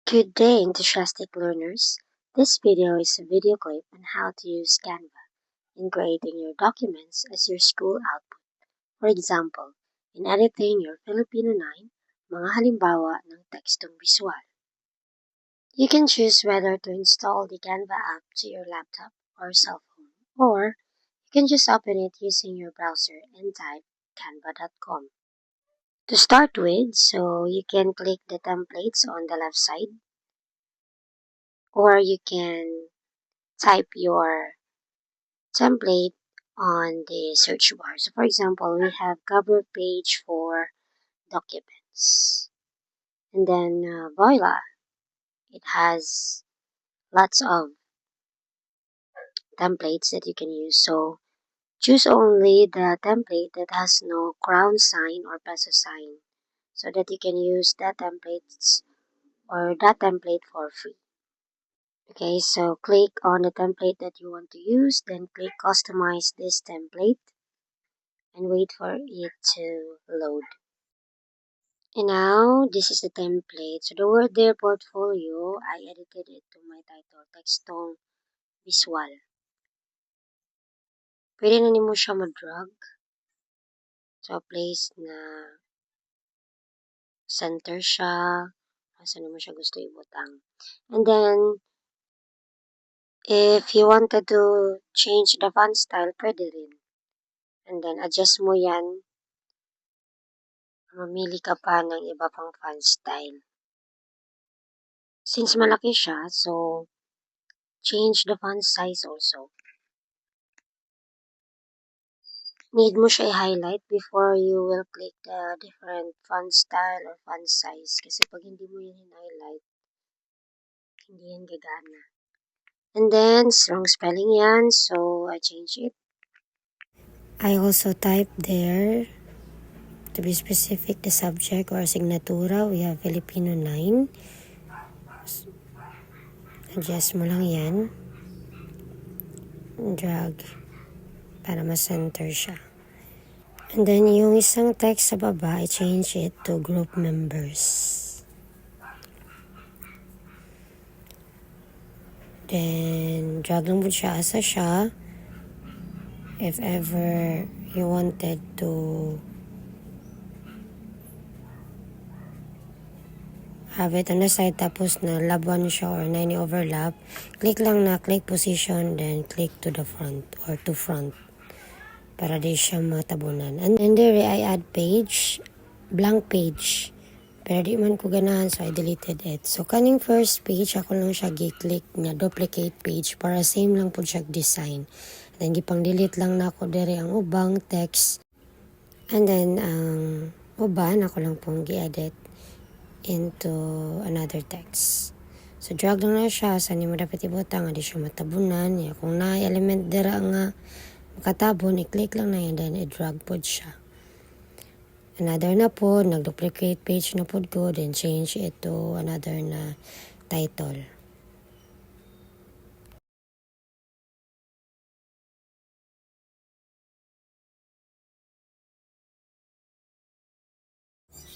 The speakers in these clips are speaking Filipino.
Good day, enthusiastic learners. This video is a video clip on how to use Canva in creating your documents as your school output. For example, in editing your Filipino 9, mga halimbawa ng tekstong visual. You can choose whether to install the Canva app to your laptop or cell phone, or you can just open it using your browser and type canva.com. To start with, so you can click the templates on the left side, or you can type your template on the search bar. So for example, we have cover page for documents. And then voila, it has lots of templates that you can use. So choose only the template that has no crown sign or peso sign so that you can use that template for free. Okay, so click on the template that you want to use, then click customize this template and wait for it to load. And now, this is the template. So the word there, portfolio, I edited it to my title, tekstong visual. Pwede na nimo siya mag-drag sa place na center siya, saan mo siya gusto ibutang. And then, if you wanted to change the font style, pwede rin. And then, adjust mo yan. Mamili ka pa ng iba pang font style. Since malaki siya, so change the font size also. Need mo siya i-highlight before you will click the different font style or font size. Kasi pag hindi mo yan in-highlight, hindi yan gagana. And then, wrong spelling yan, so I change it. I also type there, to be specific, the subject or signatura. We have Filipino 9. Adjust mo lang yan. Drag para ma-center siya. And then, yung isang text sa baba, I change it to group members. Then, drag lang mo siya asa siya. If ever you wanted to have it on the side tapos na laban siya or na overlap, click lang na click position, then click to the front or to front para di siya matabunan. And there I add page, blank page. Pero di man ko ganahan, so I deleted it. So kaning first page, ako lang siya gi-click na duplicate page para same lang po siya design. Then gipang delete lang na ako dere ang ubang text. And then ang uban ako lang pong gi-edit into another text. So drag lang na siya sa nimo dapat ibutang, di siya matabunan. Kung na element dera nga makatabon, i-click lang na yan, then i-drag po siya. Another na po, nag-duplicate page na po ko, then change it to another na title.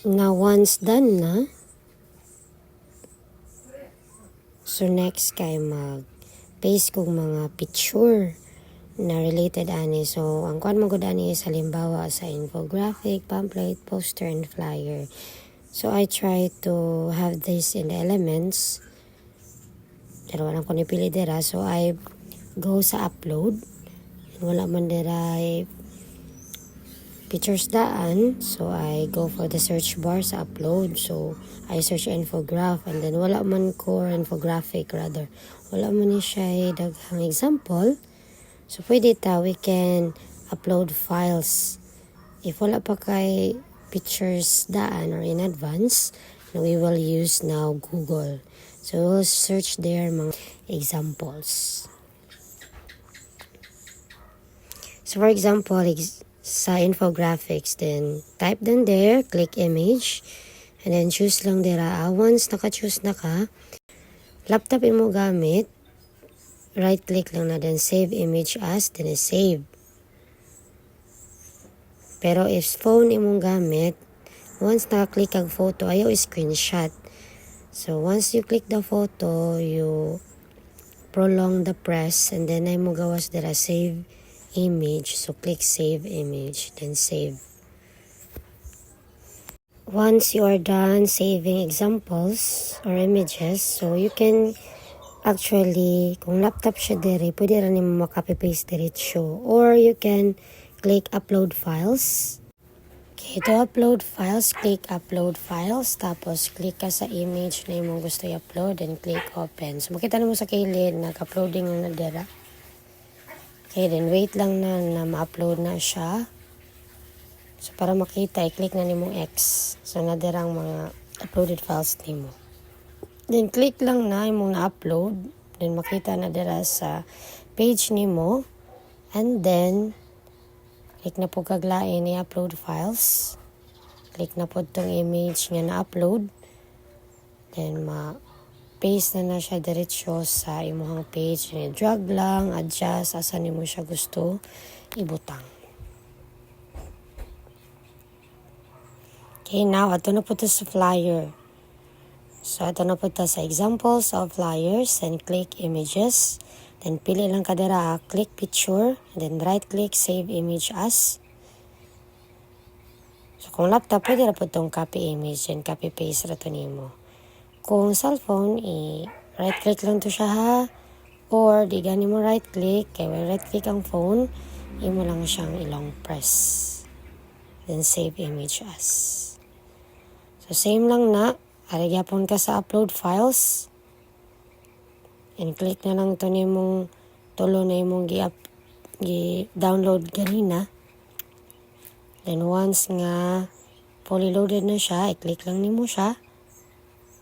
Now, once done na, so next kay mag-paste kong mga picture na related ani. So, ang kuan mo gud ani is halimbawa sa infographic, pamphlet, poster, and flyer. So, I try to have this in the elements. Pero wala ko nipili dira. So, I go sa upload. And wala man dira pictures daan. So, I go for the search bar sa upload. So, I search infograph. And then, wala man ko infographic rather. Wala man ni siya daghang example. So, pwede we can upload files. If wala pa kay pictures daan or in advance, we will use now Google. So, we'll search there mga examples. So, for example, sa infographics, then type then there, click image, and then choose lang dira. Once naka-choose na ka, laptop imo gamit, right click lang na, then save image as, then save. Pero if phone imong gamit, once naka-click ang photo, ayaw screenshot. So once you click the photo, you prolong the press and then ay mo gawas dira save image. So click save image, then save. Once you are done saving examples or images, so you can actually, kung laptop siya diri, pwede rin mo makapy-paste diretso. Or you can click upload files. Okay, to upload files, click upload files. Tapos, click ka sa image na yung gusto i-upload and click open. So, makita na mo sa kilid, nag-uploading na dira. Okay, then wait lang na ma-upload na siya. So, para makita, i-click na nimo X. So, nadirang mga uploaded files nimo. Then, click lang na yung na-upload. Then, makita na dira sa page nimo. And then, click na po kaglain i-upload files. Click na po itong image nga na-upload. Then, paste na siya diretsyo sa imuhang page. Drag lang, adjust, asa nimo siya gusto ibutang. Okay, now, ito na po ito sa flyer. So, ito na po ito sa examples of flyers. And click images. Then, pili lang ka dira, click picture, then right-click, save image as. So, kung laptop, pwede na po itong copy image, then copy-paste na ito nimo. Kung cellphone, right-click lang to siya ha. Or, di gani mo right-click, kaya right-click ang phone, imo lang siyang ilong press. Then, save image as. So, same lang na, arigyapon ka sa upload files. And click na lang ito na yung tulo na yung download ganina. Then once nga fully loaded na siya, i-click lang nimo siya.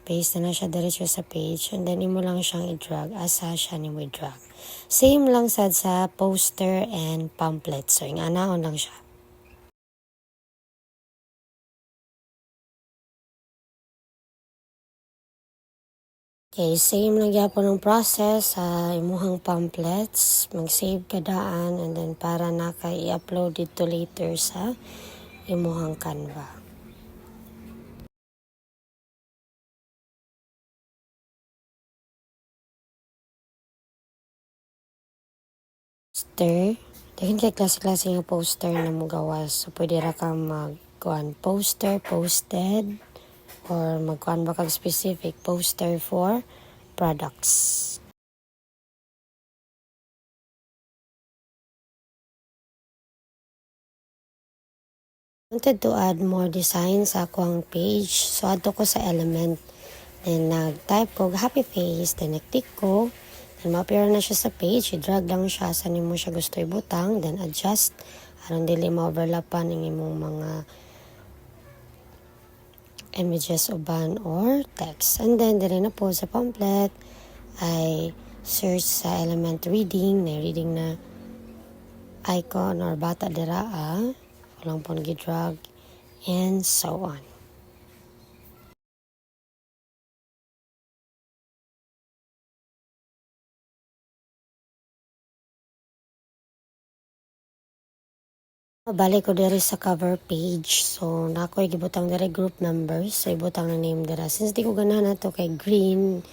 Paste na siya diretso sa page. And then imo lang siyang i-drag. Asa siya nimo i-drag. Same lang sad sa poster and pamphlet. So, inganaon lang siya. Okay, same lang yapon ang process sa imuhang pamphlets. Mag-save ka daan and then para naka i-upload dito later sa imuhang Canva. Poster. Dagan kay klase-klase nga poster na mo gawas. So, pwede ra kang poster, posted, or magkuhan ba kag specific poster for products. Wanted to add more designs sa akong page. So, ato ko sa element. Then, nag-type ko happy face. Then, nag-tick ko. Then, ma-appear na siya sa page. I-drag lang siya sa nimo siya gusto ibutang. Then, adjust. Aron dili ma-overlapan ng imong mga images uban or text. And then, dire na po sa pamphlet, I search sa element reading. Na reading na icon or bata dira walang pong gidrag and so on. Balik ko diri sa cover page. So, nakoy gibutang diri group numbers. So, ibutang na name dira. Since di ko ganahan to kay green,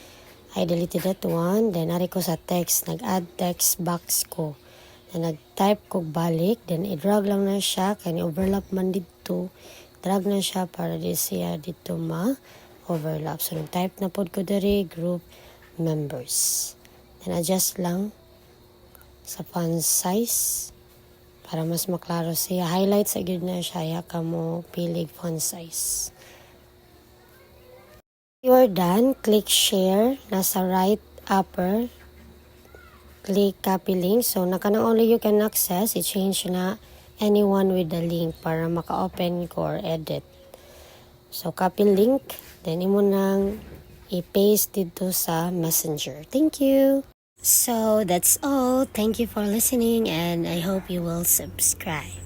I deleted that one. Then, ari ko sa text. Nag-add text box ko. Then, nag-type ko balik. Then, i-drag lang na siya. Kaya ni-overlap man dito. Drag na siya para di siya dito ma-overlap. So, nag-type na pod ko diri group members. Then, adjust lang sa font size. Para mas maklaro siya. Highlight sa gid na siya. Ka mo pilig font size. You are done. Click share. Nasa right upper. Click copy link. So, nakanang only you can access. I-change na anyone with the link para maka-open ko or edit. So, copy link. Then, imo nang i-paste dito sa messenger. Thank you. So, that's all. Thank you for listening and I hope you will subscribe.